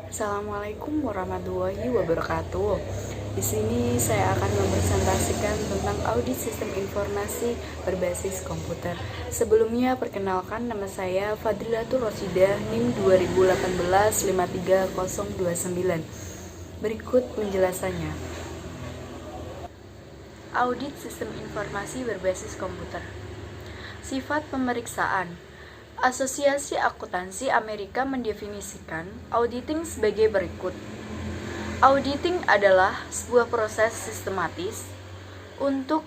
Assalamualaikum warahmatullahi wabarakatuh. Di sini saya akan mempresentasikan tentang audit sistem informasi berbasis komputer. Sebelumnya perkenalkan, nama saya Fadlilatul Rosidah, NIM 2018-53029. Berikut penjelasannya. Audit sistem informasi berbasis komputer. Sifat pemeriksaan. Asosiasi Akuntansi Amerika mendefinisikan auditing sebagai berikut. Auditing adalah sebuah proses sistematis untuk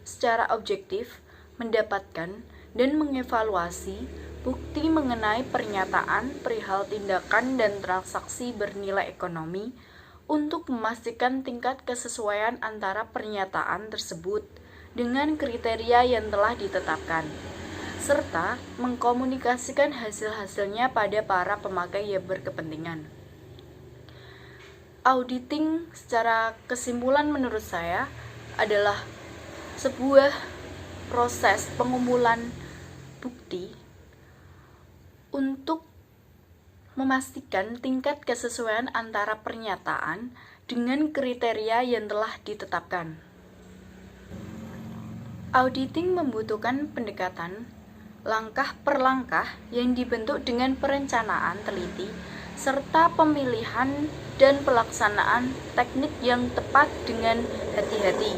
secara objektif mendapatkan dan mengevaluasi bukti mengenai pernyataan perihal tindakan dan transaksi bernilai ekonomi untuk memastikan tingkat kesesuaian antara pernyataan tersebut dengan kriteria yang telah ditetapkan, serta mengkomunikasikan hasil-hasilnya pada para pemakai yang berkepentingan. Auditing secara kesimpulan menurut saya adalah sebuah proses pengumpulan bukti untuk memastikan tingkat kesesuaian antara pernyataan dengan kriteria yang telah ditetapkan. Auditing membutuhkan pendekatan langkah per langkah yang dibentuk dengan perencanaan teliti serta pemilihan dan pelaksanaan teknik yang tepat dengan hati-hati.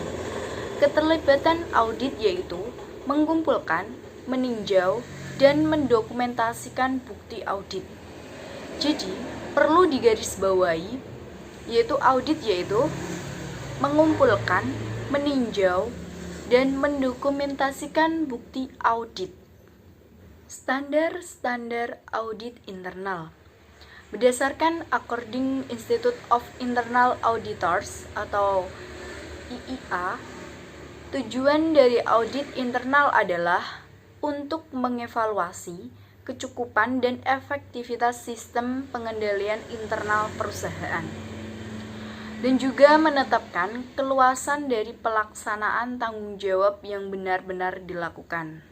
Keterlibatan audit yaitu mengumpulkan, meninjau, dan mendokumentasikan bukti audit. Jadi, perlu digarisbawahi yaitu audit yaitu mengumpulkan, meninjau, dan mendokumentasikan bukti audit. Standar audit internal. Berdasarkan According Institute of Internal Auditors atau IIA, tujuan dari audit internal adalah untuk mengevaluasi kecukupan dan efektivitas sistem pengendalian internal perusahaan dan juga menetapkan keluasan dari pelaksanaan tanggung jawab yang benar-benar dilakukan.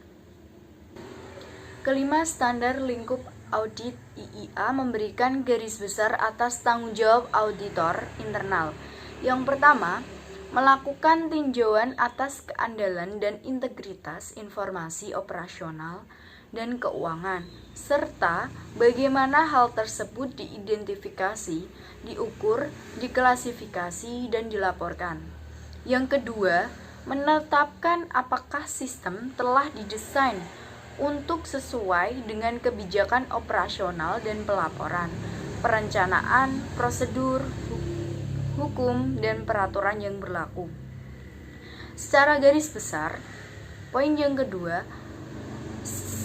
Kelima, standar lingkup audit IIA memberikan garis besar atas tanggung jawab auditor internal. Yang pertama, melakukan tinjauan atas keandalan dan integritas informasi operasional dan keuangan, serta bagaimana hal tersebut diidentifikasi, diukur, diklasifikasi, dan dilaporkan. Yang kedua, menetapkan apakah sistem telah didesain untuk sesuai dengan kebijakan operasional dan pelaporan, perencanaan, prosedur, hukum, dan peraturan yang berlaku. Secara garis besar, poin yang kedua,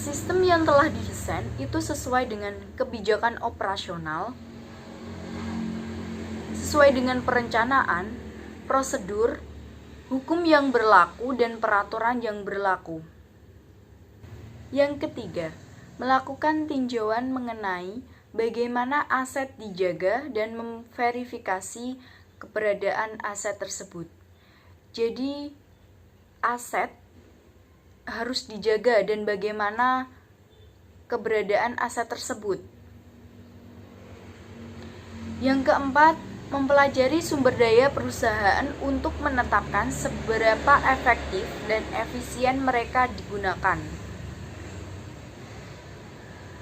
sistem yang telah didesain itu sesuai dengan kebijakan operasional, sesuai dengan perencanaan, prosedur, hukum yang berlaku, dan peraturan yang berlaku. Yang ketiga, melakukan tinjauan mengenai bagaimana aset dijaga dan memverifikasi keberadaan aset tersebut. Jadi, aset harus dijaga dan bagaimana keberadaan aset tersebut. Yang keempat, mempelajari sumber daya perusahaan untuk menetapkan seberapa efektif dan efisien mereka digunakan.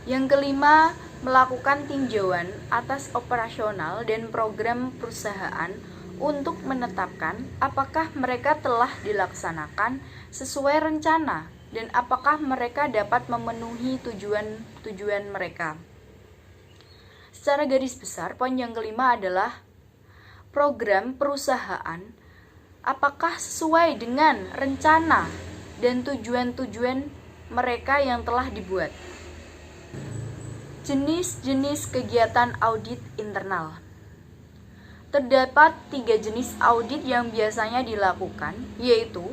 Yang kelima, melakukan tinjauan atas operasional dan program perusahaan untuk menetapkan apakah mereka telah dilaksanakan sesuai rencana dan apakah mereka dapat memenuhi tujuan mereka. Secara garis besar, poin yang kelima adalah program perusahaan apakah sesuai dengan rencana dan tujuan-tujuan mereka yang telah dibuat. Jenis-jenis kegiatan audit internal. Terdapat 3 jenis audit yang biasanya dilakukan, yaitu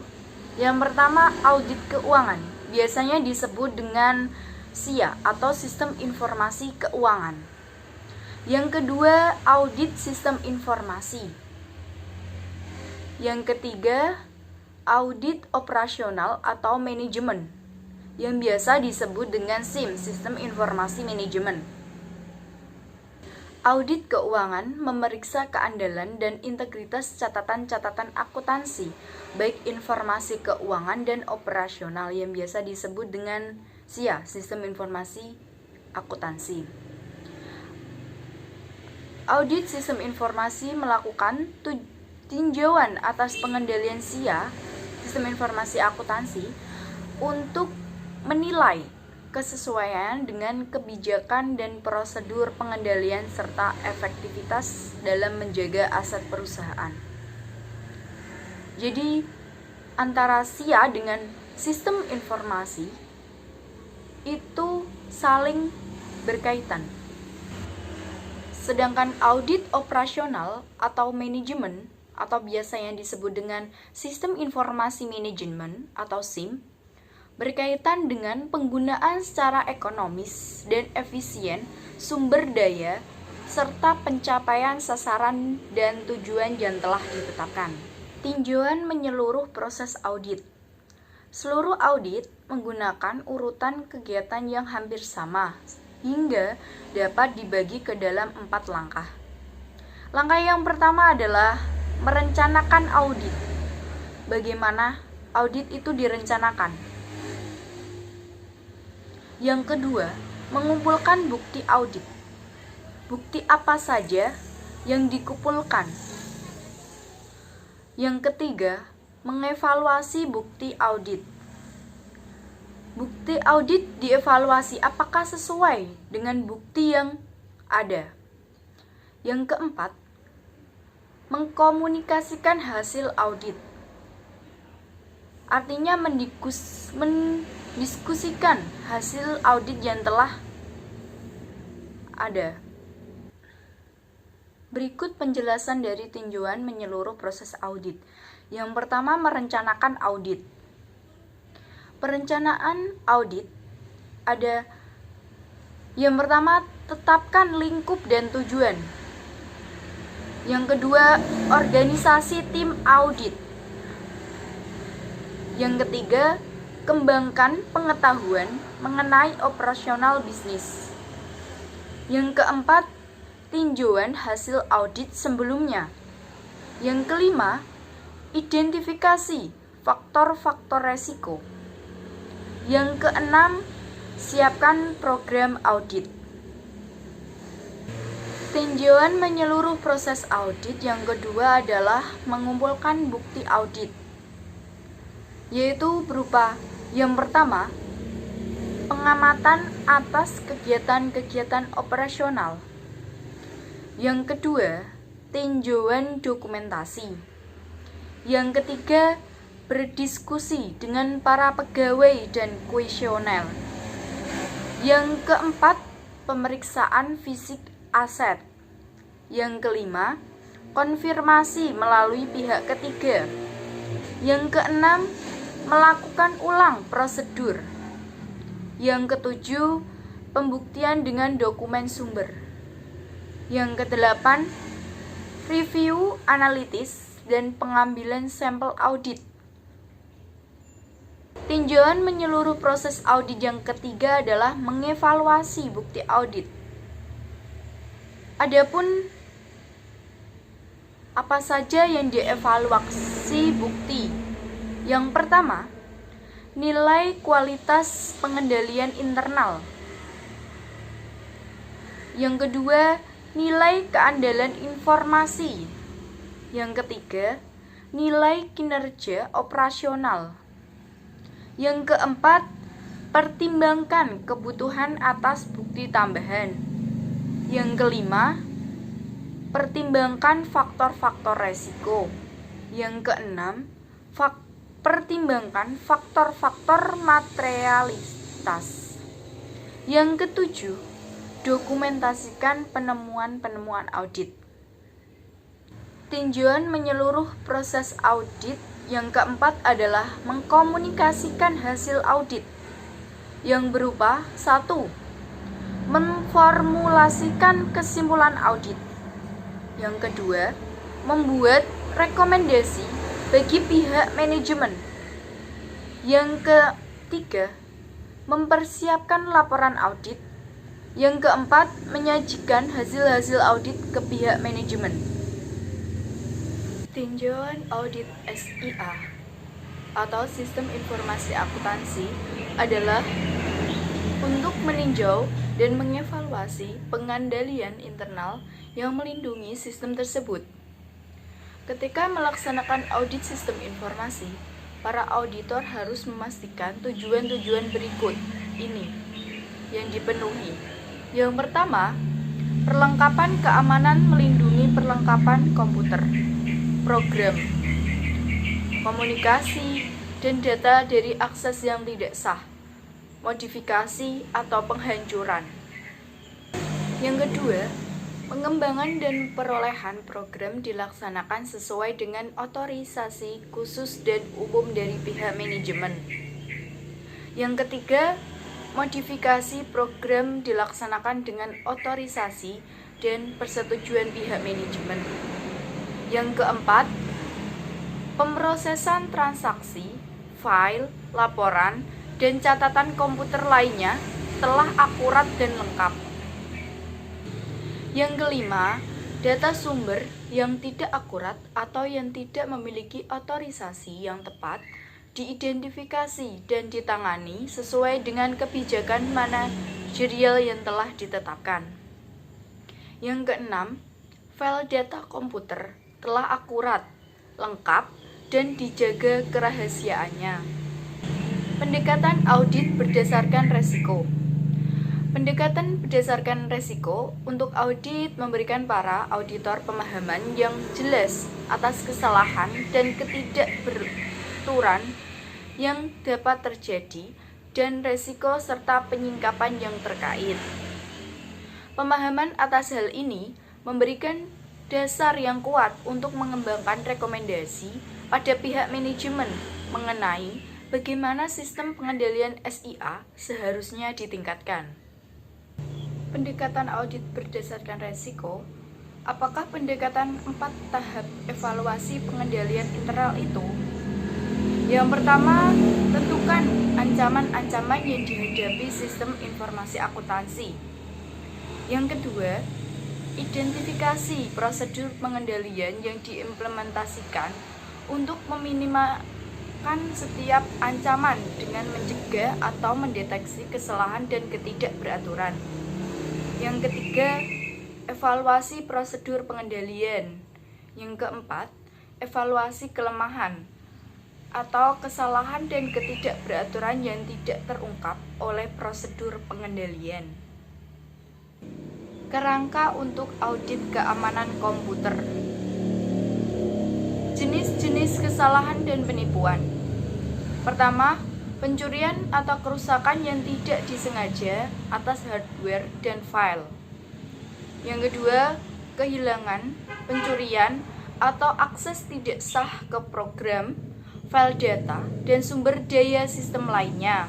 yang pertama, audit keuangan, biasanya disebut dengan SIA atau Sistem Informasi Keuangan. Yang kedua, audit sistem informasi. Yang ketiga, audit operasional atau manajemen, yang biasa disebut dengan SIM, Sistem Informasi Manajemen. Audit keuangan memeriksa keandalan dan integritas catatan-catatan akuntansi, baik informasi keuangan dan operasional yang biasa disebut dengan SIA, Sistem Informasi Akuntansi. Audit sistem informasi melakukan tinjauan atas pengendalian SIA, Sistem Informasi Akuntansi, untuk menilai kesesuaian dengan kebijakan dan prosedur pengendalian serta efektivitas dalam menjaga aset perusahaan. Jadi antara SIA dengan sistem informasi itu saling berkaitan. Sedangkan audit operasional atau manajemen atau biasa yang disebut dengan sistem informasi manajemen atau SIM berkaitan dengan penggunaan secara ekonomis dan efisien sumber daya serta pencapaian sasaran dan tujuan yang telah ditetapkan. Tinjauan menyeluruh proses audit. Seluruh audit menggunakan urutan kegiatan yang hampir sama hingga dapat dibagi ke dalam 4 langkah. Langkah yang pertama adalah merencanakan audit. Bagaimana audit itu direncanakan? Yang kedua, mengumpulkan bukti audit. Bukti apa saja yang dikumpulkan? Yang ketiga, mengevaluasi bukti audit. Bukti audit dievaluasi apakah sesuai dengan bukti yang ada. Yang keempat, mengkomunikasikan hasil audit. Artinya mendiskusikan hasil audit yang telah ada. Berikut penjelasan dari tinjauan menyeluruh proses audit. Yang pertama, merencanakan audit. Perencanaan audit ada yang pertama, tetapkan lingkup dan tujuan. Yang kedua, organisasi tim audit. Yang ketiga, kembangkan pengetahuan mengenai operasional bisnis. Yang keempat, tinjauan hasil audit sebelumnya. Yang kelima, identifikasi faktor-faktor resiko. Yang keenam, siapkan program audit. Tinjauan menyeluruh proses audit yang kedua adalah mengumpulkan bukti audit, yaitu berupa yang pertama, pengamatan atas kegiatan-kegiatan operasional. Yang kedua, tinjauan dokumentasi. Yang ketiga, berdiskusi dengan para pegawai dan kuesioner. Yang keempat, pemeriksaan fisik aset. Yang kelima, konfirmasi melalui pihak ketiga. Yang keenam, melakukan ulang prosedur. Yang ketujuh, pembuktian dengan dokumen sumber. Yang kedelapan, review analitis dan pengambilan sampel audit. Tinjauan menyeluruh proses audit yang ketiga adalah mengevaluasi bukti audit. Adapun apa saja yang dievaluasi bukti? Yang pertama, nilai kualitas pengendalian internal. Yang kedua, nilai keandalan informasi. Yang ketiga, nilai kinerja operasional. Yang keempat, pertimbangkan kebutuhan atas bukti tambahan. Yang kelima, pertimbangkan faktor-faktor resiko. Yang keenam, pertimbangkan faktor-faktor materialitas. Yang ketujuh, dokumentasikan penemuan-penemuan audit. Tinjauan menyeluruh proses audit yang keempat adalah mengkomunikasikan hasil audit yang berupa 1. Memformulasikan kesimpulan audit. Yang kedua, membuat rekomendasi bagi pihak manajemen. Yang ketiga, mempersiapkan laporan audit. Yang keempat, menyajikan hasil-hasil audit ke pihak manajemen. Tinjauan audit SIA atau Sistem Informasi Akuntansi adalah untuk meninjau dan mengevaluasi pengandalian internal yang melindungi sistem tersebut. Ketika melaksanakan audit sistem informasi, para auditor harus memastikan tujuan-tujuan berikut ini yang dipenuhi. Yang pertama, perlengkapan keamanan melindungi perlengkapan komputer, program, komunikasi, dan data dari akses yang tidak sah, modifikasi, atau penghancuran. Yang kedua, pengembangan dan perolehan program dilaksanakan sesuai dengan otorisasi khusus dan umum dari pihak manajemen. Yang ketiga, modifikasi program dilaksanakan dengan otorisasi dan persetujuan pihak manajemen. Yang keempat, pemrosesan transaksi, file, laporan, dan catatan komputer lainnya telah akurat dan lengkap. Yang kelima, data sumber yang tidak akurat atau yang tidak memiliki otorisasi yang tepat diidentifikasi dan ditangani sesuai dengan kebijakan manajerial yang telah ditetapkan. Yang keenam, file data komputer telah akurat, lengkap, dan dijaga kerahasiaannya. Pendekatan audit berdasarkan resiko. Pendekatan berdasarkan resiko untuk audit memberikan para auditor pemahaman yang jelas atas kesalahan dan ketidakberaturan yang dapat terjadi dan resiko serta penyingkapan yang terkait. Pemahaman atas hal ini memberikan dasar yang kuat untuk mengembangkan rekomendasi pada pihak manajemen mengenai bagaimana sistem pengendalian SIA seharusnya ditingkatkan. Pendekatan audit berdasarkan resiko. Apakah pendekatan 4 tahap evaluasi pengendalian internal itu? Yang pertama, tentukan ancaman-ancaman yang dihadapi sistem informasi akuntansi. Yang kedua, identifikasi prosedur pengendalian yang diimplementasikan untuk meminimalkan setiap ancaman dengan mencegah atau mendeteksi kesalahan dan ketidakberaturan. Yang ketiga, evaluasi prosedur pengendalian. Yang keempat, evaluasi kelemahan atau kesalahan dan ketidakberaturan yang tidak terungkap oleh prosedur pengendalian. Kerangka untuk audit keamanan komputer. Jenis-jenis kesalahan dan penipuan. Pertama, pencurian atau kerusakan yang tidak disengaja atas hardware dan file. Yang kedua, kehilangan, pencurian, atau akses tidak sah ke program, file data, dan sumber daya sistem lainnya.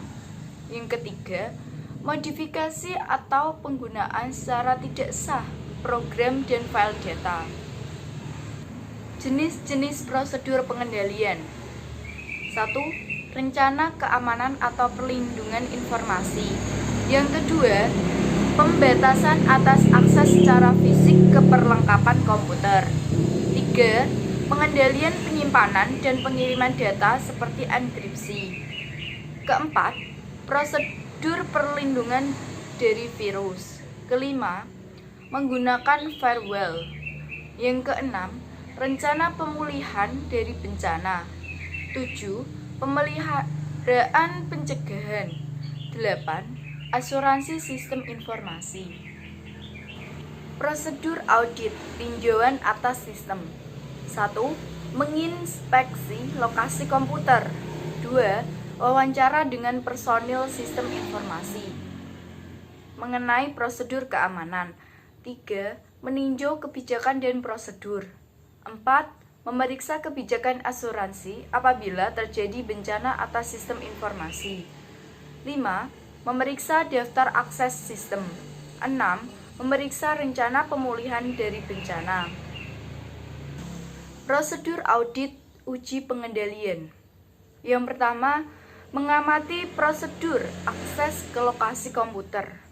Yang ketiga, modifikasi atau penggunaan secara tidak sah program dan file data. Jenis-jenis prosedur pengendalian. 1. Rencana keamanan atau perlindungan informasi. Yang kedua, pembatasan atas akses secara fisik ke perlengkapan komputer. 3. Pengendalian penyimpanan dan pengiriman data seperti enkripsi. Keempat, prosedur perlindungan dari virus. Kelima, menggunakan firewall. Yang keenam, rencana pemulihan dari bencana. 7. Pemeliharaan pencegahan. 8. Asuransi sistem informasi. Prosedur audit tinjauan atas sistem. 1. Menginspeksi lokasi komputer. 2. Wawancara dengan personil sistem informasi mengenai prosedur keamanan. 3. Meninjau kebijakan dan prosedur. 4. Memeriksa kebijakan asuransi apabila terjadi bencana atas sistem informasi. 5. Memeriksa daftar akses sistem. 6. Memeriksa rencana pemulihan dari bencana. Prosedur audit uji pengendalian. Yang pertama, mengamati prosedur akses ke lokasi komputer.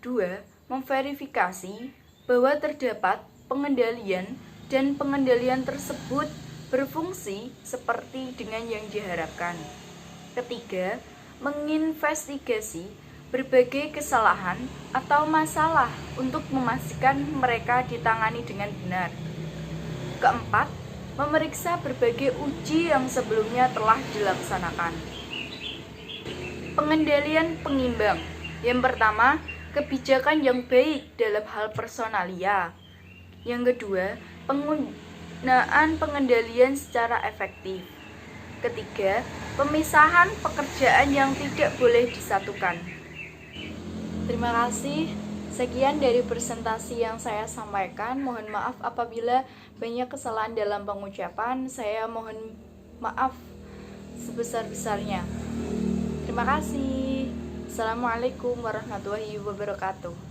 2. Memverifikasi bahwa terdapat pengendalian dan pengendalian tersebut berfungsi seperti dengan yang diharapkan. Ketiga, menginvestigasi berbagai kesalahan atau masalah untuk memastikan mereka ditangani dengan benar. Keempat, memeriksa berbagai uji yang sebelumnya telah dilaksanakan. Pengendalian pengimbang. Yang pertama, kebijakan yang baik dalam hal personalia. Yang kedua, penggunaan pengendalian secara efektif. Ketiga, pemisahan pekerjaan yang tidak boleh disatukan. Terima kasih. Sekian dari presentasi yang saya sampaikan. Mohon maaf apabila banyak kesalahan dalam pengucapan. Saya mohon maaf sebesar-besarnya. Terima kasih. Assalamualaikum warahmatullahi wabarakatuh.